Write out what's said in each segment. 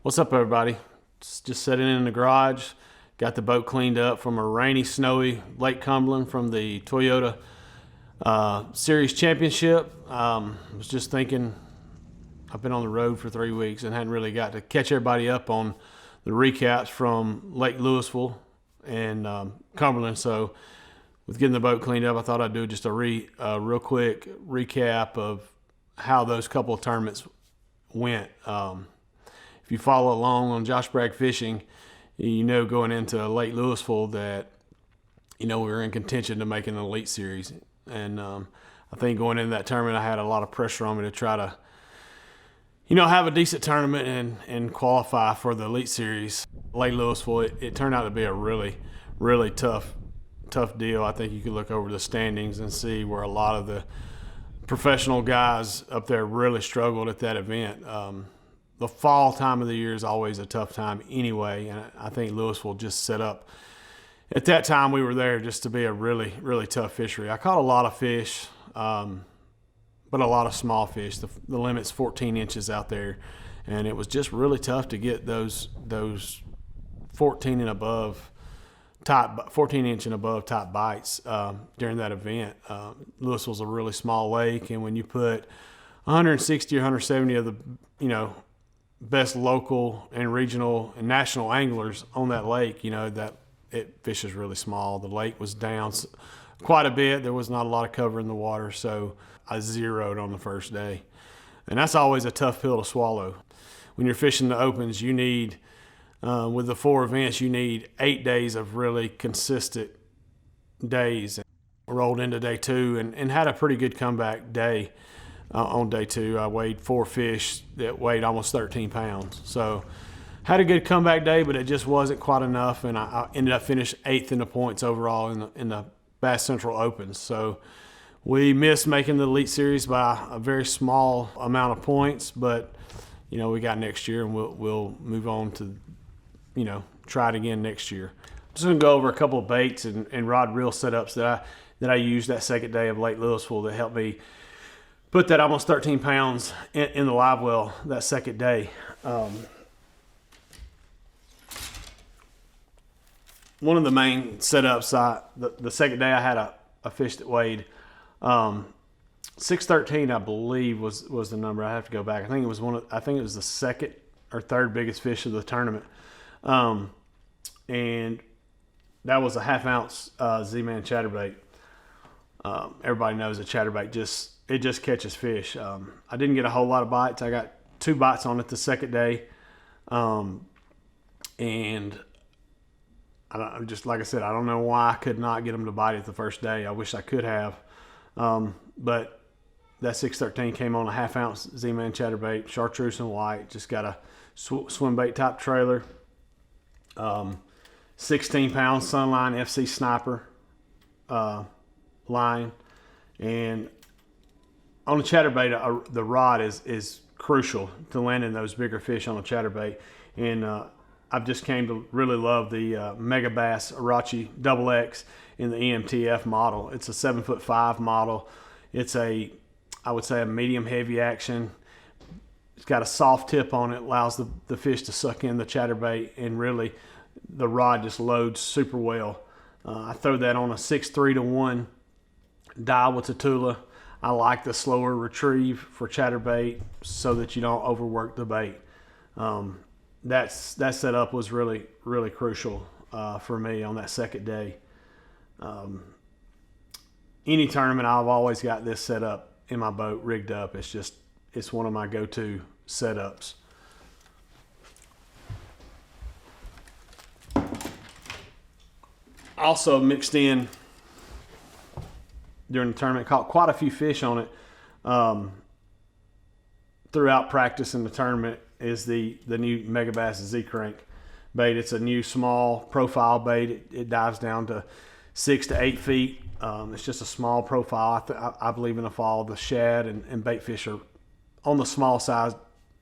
What's up, everybody? Just sitting in the garage. Got the boat cleaned up from a rainy, snowy Lake Cumberland from the Toyota Series Championship. Was just thinking, I've been on the road for 3 weeks and hadn't really got to catch everybody up on the recaps from Lake Lewisville and Cumberland. So with getting the boat cleaned up, I thought I'd do just a real quick recap of how those couple of tournaments went. If you follow along on Josh Bragg Fishing, you know going into Lake Lewisville that we were in contention to make an Elite Series. And I think going into that tournament, I had a lot of pressure on me to try to have a decent tournament and qualify for the Elite Series. Lake Lewisville, it turned out to be a really, really tough deal. I think you could look over the standings and see where a lot of the professional guys up there really struggled at that event. The fall time of the year is always a tough time anyway, and I think Lewisville just set up at that time we were there just to be a really, really tough fishery. I caught a lot of fish, but a lot of small fish. The limit's 14 inches out there, and it was just really tough to get those 14 and above top 14 inch and above top bites during that event. Lewisville's a really small lake, and when you put 160 or 170 of the best local and regional and national anglers on that lake, that it fishes really small. The lake was down quite a bit. There was not a lot of cover in the water, so I zeroed on the first day. And that's always a tough pill to swallow. When you're fishing the opens, you need, with the 4 events, you need 8 days of really consistent days. Rolled into day 2 and had a pretty good comeback day. On day 2, I weighed 4 fish that weighed almost 13 pounds. So had a good comeback day, but it just wasn't quite enough, and I ended up finishing 8th in the points overall in the Bass Central Opens. So we missed making the Elite Series by a very small amount of points, but we got next year, and we'll move on to try it again next year. I'm just gonna go over a couple of baits and rod reel setups that I used that second day of Lake Lewisville that helped me put that almost 13 pounds in the live well that second day. One of the main setups, the second day I had a fish that weighed 613, I believe was the number. I have to go back. I think it was the second or third biggest fish of the tournament, and that was a 1/2 ounce Z-Man chatterbait. Everybody knows a chatterbait just catches fish. I didn't get a whole lot of bites. I got 2 bites on it the second day. And just like I said, I don't know why I could not get them to bite it the first day. I wish I could have. But that 613 came on a 1/2 ounce Z-Man chatterbait, chartreuse and white. Just got a swim bait top trailer. 16-pound Sunline FC Sniper line. And on the chatterbait, the rod is crucial to landing those bigger fish on a chatterbait. And I've just came to really love the Mega Bass Arachi XX in the EMTF model. It's a 7'5" model. It's I would say a medium heavy action. It's got a soft tip on it, allows the fish to suck in the chatterbait, and really the rod just loads super well. I throw that on a 6-3-1 dial with a Tula. I like the slower retrieve for chatterbait so that you don't overwork the bait. That setup was really, really crucial for me on that second day. Any tournament, I've always got this set up in my boat, rigged up. It's one of my go-to setups. Also mixed in during the tournament, caught quite a few fish on it throughout practice in the tournament, is the new Mega Bass Z-Crank bait. It's a new small profile bait. It dives down to 6 to 8 feet. It's just a small profile. I believe in the fall the shad and bait fish are on the small size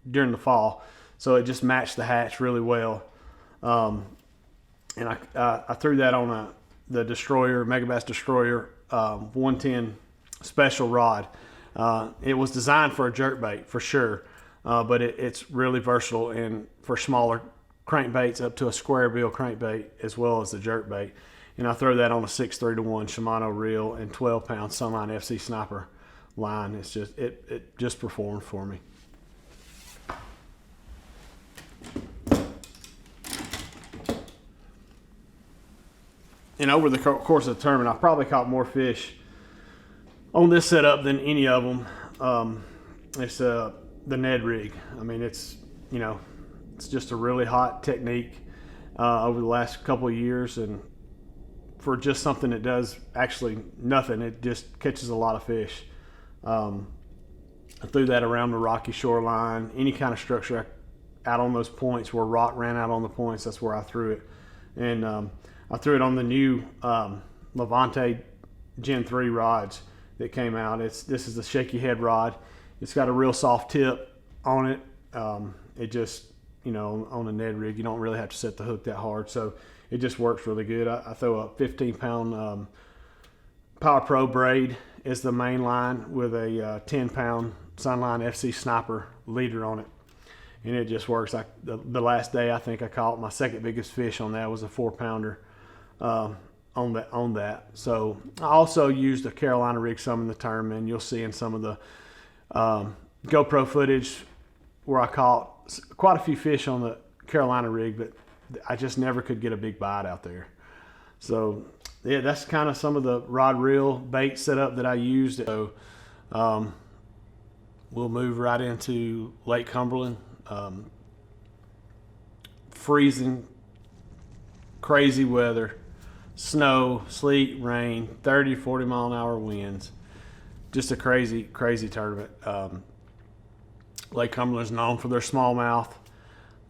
during the fall, so it just matched the hatch really well. And I threw that on the Destroyer, Mega Bass Destroyer 110 special rod. It was designed for a jerkbait for sure, but it's really versatile and for smaller crankbaits up to a square bill crankbait as well as the jerkbait. And I throw that on a 6-3-1 Shimano reel and 12-pound Sunline FC Sniper line. It's just it just performed for me. And over the course of the tournament, I probably caught more fish on this setup than any of them. It's the Ned rig. I mean, it's just a really hot technique over the last couple of years, and for just something that does actually nothing, it just catches a lot of fish. I threw that around the rocky shoreline, any kind of structure out on those points where rock ran out on the points. That's where I threw it, and I threw it on the new Levante Gen 3 rods that came out. This is the shaky head rod. It's got a real soft tip on it. It just, on a Ned rig, you don't really have to set the hook that hard, so it just works really good. I throw a 15-pound Power Pro braid as the main line with a 10-pound Sunline FC Sniper leader on it, and it just works. The last day, I think I caught my second biggest fish on that was a 4-pounder on that. So I also used a Carolina rig some in the tournament. You'll see in some of the GoPro footage where I caught quite a few fish on the Carolina rig, but I just never could get a big bite out there. So yeah, that's kind of some of the rod reel bait setup that I used. So we'll move right into Lake Cumberland. Freezing, crazy weather, snow, sleet, rain, 30, 40 mile an hour winds. Just a crazy, crazy tournament. Lake Cumberland is known for their smallmouth.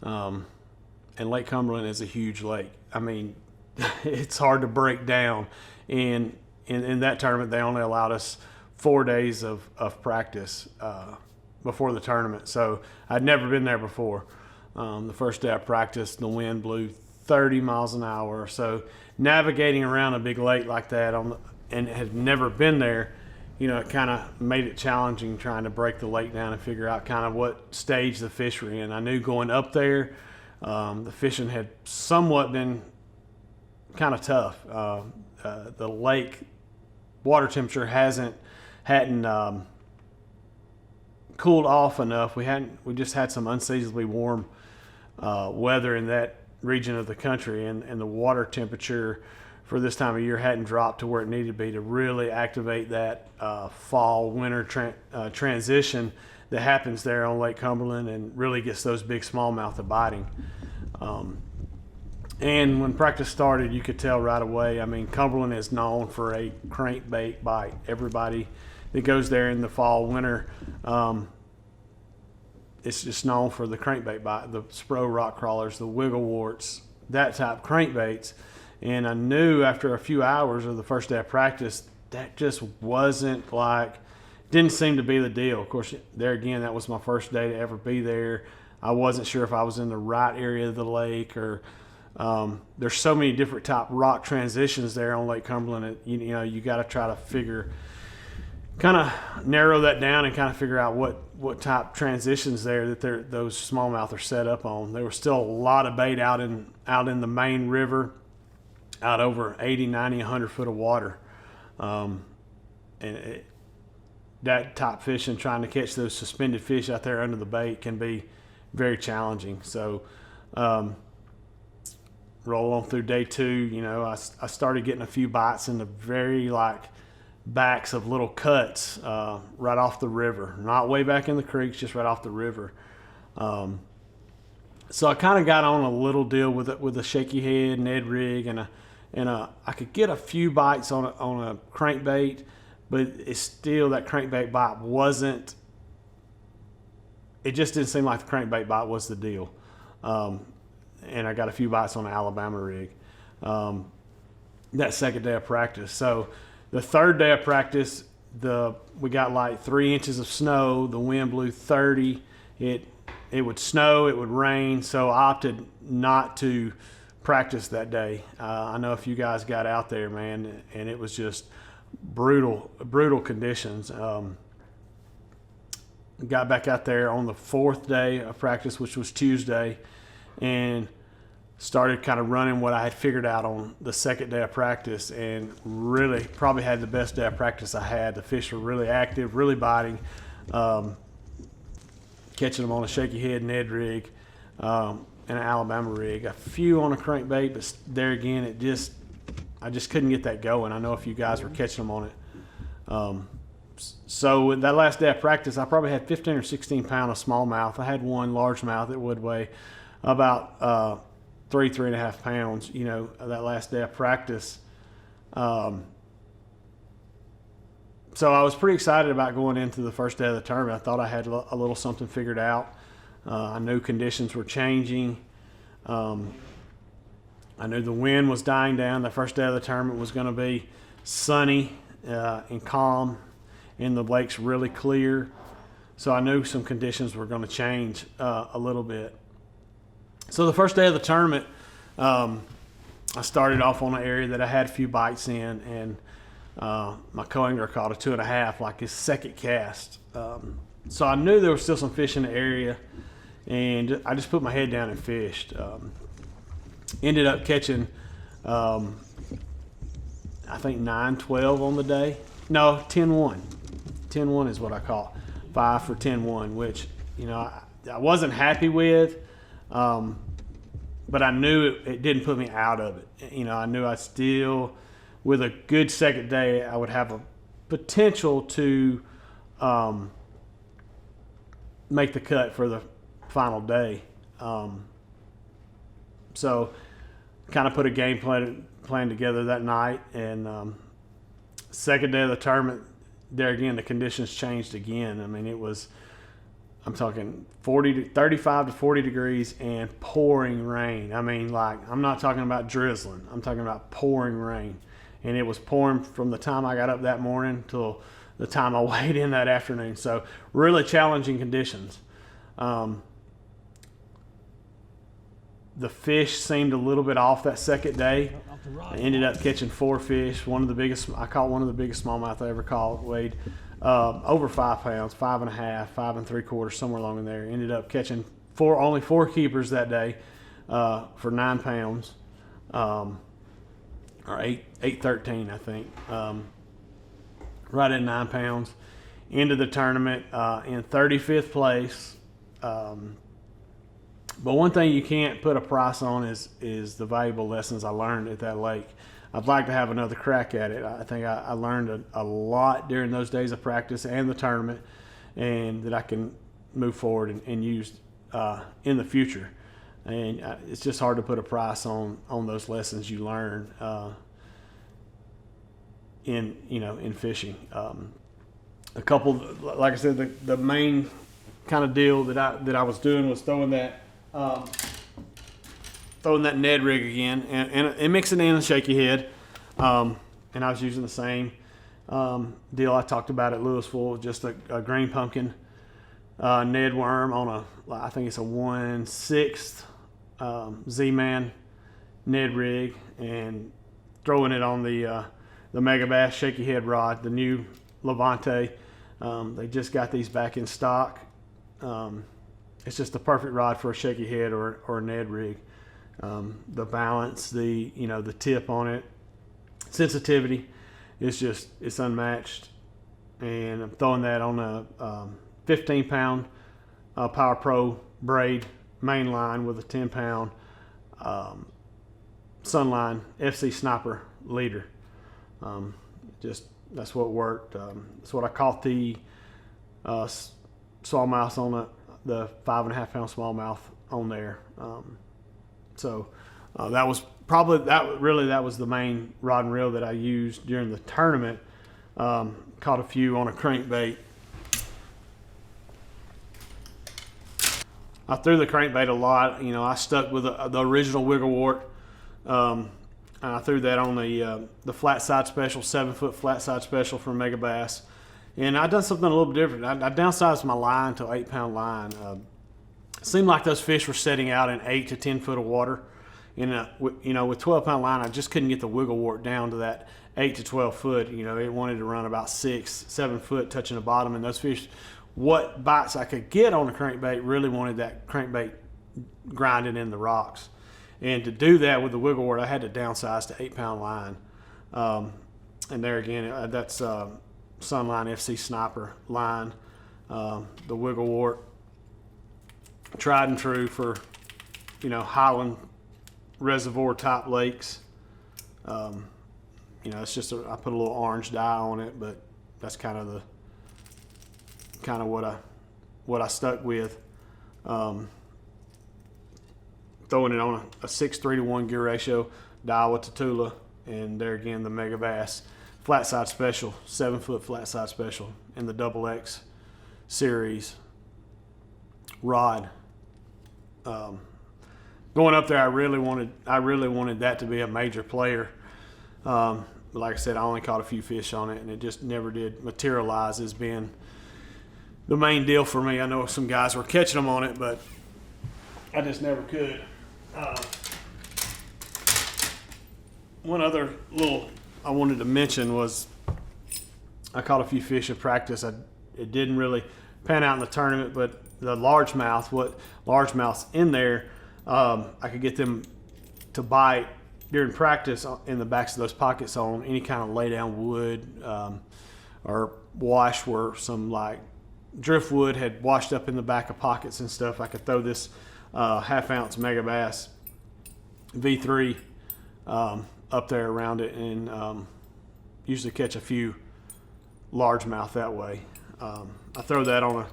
And Lake Cumberland is a huge lake. I mean, it's hard to break down. And in that tournament, they only allowed us 4 days of practice before the tournament. So I'd never been there before. The first day I practiced, the wind blew 30 miles an hour. So navigating around a big lake like that and had never been there, it kind of made it challenging trying to break the lake down and figure out kind of what stage the fish were in. I knew going up there, the fishing had somewhat been kind of tough. The lake water temperature hadn't cooled off enough. We just had some unseasonably warm weather in that region of the country, and the water temperature for this time of year hadn't dropped to where it needed to be to really activate that fall winter transition that happens there on Lake Cumberland and really gets those big smallmouth to biting. And when practice started, you could tell right away. I mean, Cumberland is known for a crankbait bite. Everybody that goes there in the fall winter, it's just known for the crankbait bite, the Spro rock crawlers, the wiggle warts, that type crankbaits. And I knew after a few hours of the first day of practice, that just didn't seem to be the deal. Of course, there again, that was my first day to ever be there. I wasn't sure if I was in the right area of the lake, or there's so many different type rock transitions there on Lake Cumberland. You got to try to kind of narrow that down and kind of figure out what type transitions there that those smallmouth are set up on. There was still a lot of bait out in the main river, out over 80, 90, 100 foot of water. That type fishing, trying to catch those suspended fish out there under the bait, can be very challenging. So roll on through day two, I started getting a few bites in the very backs of little cuts right off the river, not way back in the creeks, just right off the river. So I kind of got on a little deal with a shaky head Ned rig, and I could get a few bites on a crankbait, but it's still, that crankbait bite wasn't. It just didn't seem like the crankbait bite was the deal. And I got a few bites on the Alabama rig that second day of practice. So the third day of practice, we got 3 inches of snow. The wind blew 30. It would snow, it would rain, so I opted not to practice that day. I know if you guys got out there, man, and it was just brutal conditions. Got back out there on the fourth day of practice, which was Tuesday, and started kind of running what I had figured out on the second day of practice, and really probably had the best day of practice I had. The fish were really active, really biting, catching them on a shaky head Ned rig and an Alabama rig. A few on a crankbait, but there again, I just couldn't get that going. I know a few guys were catching them on it. So with that last day of practice, I probably had 15 or 16 pound of smallmouth. I had one largemouth that would weigh about 3.5 pounds, that last day of practice. So I was pretty excited about going into the first day of the tournament. I thought I had a little something figured out. I knew conditions were changing. I knew the wind was dying down. The first day of the tournament was going to be sunny and calm, and the lake's really clear. So I knew some conditions were going to change a little bit. So the first day of the tournament, I started off on an area that I had a few bites in, and my co-angler caught a 2.5, like his second cast. So I knew there was still some fish in the area, and I just put my head down and fished. Ended up catching, I think 9-12 on the day. No, 10-1. 10-1 is what I caught. 5 for 10-1, which, I wasn't happy with. But I knew it didn't put me out of it. I knew I still, with a good second day, I would have a potential to make the cut for the final day. So kind of put a game plan together that night, and second day of the tournament, there again, the conditions changed again. I mean, I'm talking 35 to 40 degrees and pouring rain. I mean, I'm not talking about drizzling. I'm talking about pouring rain. And it was pouring from the time I got up that morning till the time I weighed in that afternoon. So really challenging conditions. The fish seemed a little bit off that second day. I ended up catching 4 fish. I caught one of the biggest smallmouth I ever caught. Weighed over 5 pounds, 5.5, 5.75, somewhere along in there. Ended up catching only 4 keepers that day for 9 pounds, or 8.13, I think. Right at 9 pounds. Ended the tournament in 35th place. But one thing you can't put a price on is the valuable lessons I learned at that lake. I'd like to have another crack at it. I think I learned a lot during those days of practice and the tournament, and that I can move forward and use in the future. And it's just hard to put a price on those lessons you learn in fishing. A couple, like I said, the main kind of deal that I was doing was throwing that Ned rig again and mixing in a shaky head, and I was using the same deal I talked about at Lewisville, just a green pumpkin Ned worm on I think it's a 1/6 Z-Man Ned rig, and throwing it on the Mega Bass shaky head rod, the new Levante. They just got these back in stock. It's just the perfect rod for a shaky head or a Ned rig. The balance, the tip on it, sensitivity, it's unmatched. And I'm throwing that on a 15 pound Power Pro braid main line with a 10 pound Sunline FC Sniper leader. That's what worked. That's what I caught the smallmouth on the 5.5 pound smallmouth on there. So that was that was the main rod and reel that I used during the tournament. Caught a few on a crankbait. I threw the crankbait a lot. I stuck with the original wiggle wart. And I threw that on the flat side special, 7-foot flat side special from Mega Bass. And I done something a little bit different. I downsized my line to an 8-pound line. It seemed like those fish were setting out in 8 to 10 foot of water. And with 12-pound line, I just couldn't get the wiggle wart down to that 8 to 12 foot. It wanted to run about 6-7 foot, touching the bottom. And those fish, what bites I could get on the crankbait, really wanted that crankbait grinding in the rocks. And to do that with the wiggle wart, I had to downsize to 8-pound line. And there again, that's Sunline FC Sniper line. The wiggle wart, tried and true for, Highland reservoir type lakes. It's just I put a little orange dye on it, but that's kind of what I stuck with. Throwing it on a 6:3-to-1 gear ratio, Daiwa Tatula, and there again the Mega Bass flat side special, 7-foot flat side special in the Double X series rod. Going up there, I really wanted that to be a major player. But like I said, I only caught a few fish on it, and it just never did materialize as being the main deal for me. I know some guys were catching them on it, but I just never could. One other little I wanted to mention was I caught a few fish in practice. It didn't really pan out in the tournament, but the largemouths in there, I could get them to bite during practice in the backs of those pockets on any kind of lay down wood or wash where some like driftwood had washed up in the back of pockets and stuff. I could throw this half-ounce Mega Bass V3 up there around it and usually catch a few largemouth that way. I throw that on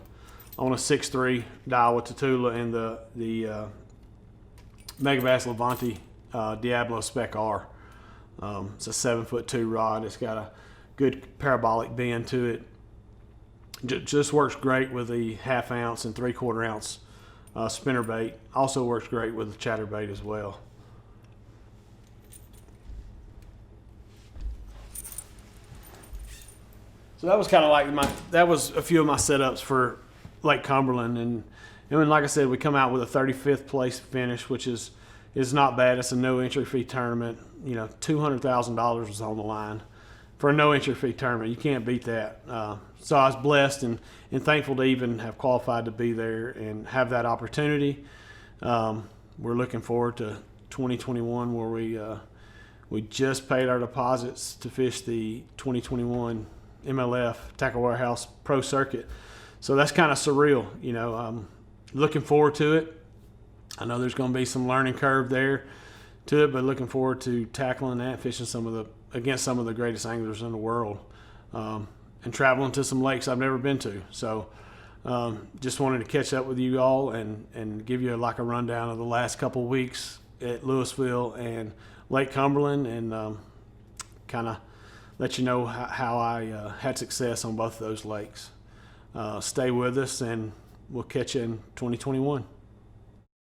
a 6'3" Daiwa Tatula and the Mega Bass Levante Diablo Spec R. It's a 7'2" rod. It's got a good parabolic bend to it. Just works great with the half-ounce and 3/4 ounce spinner bait. Also works great with the chatterbait as well. So that was kind of like that was a few of my setups for Lake Cumberland, and like I said, we come out with a 35th place finish, which is not bad. It's a no entry fee tournament. $200,000 was on the line for a no entry fee tournament. You can't beat that. So I was blessed and thankful to even have qualified to be there and have that opportunity. We're looking forward to 2021, where we just paid our deposits to fish the 2021 MLF Tackle Warehouse Pro Circuit. So that's kind of surreal, looking forward to it. I know there's going to be some learning curve there to it, but looking forward to tackling that, fishing against some of the greatest anglers in the world, and traveling to some lakes I've never been to. So just wanted to catch up with you all and give you a rundown of the last couple of weeks at Lewisville and Lake Cumberland, and kind of let you know how I had success on both of those lakes. Stay with us, and we'll catch you in 2021.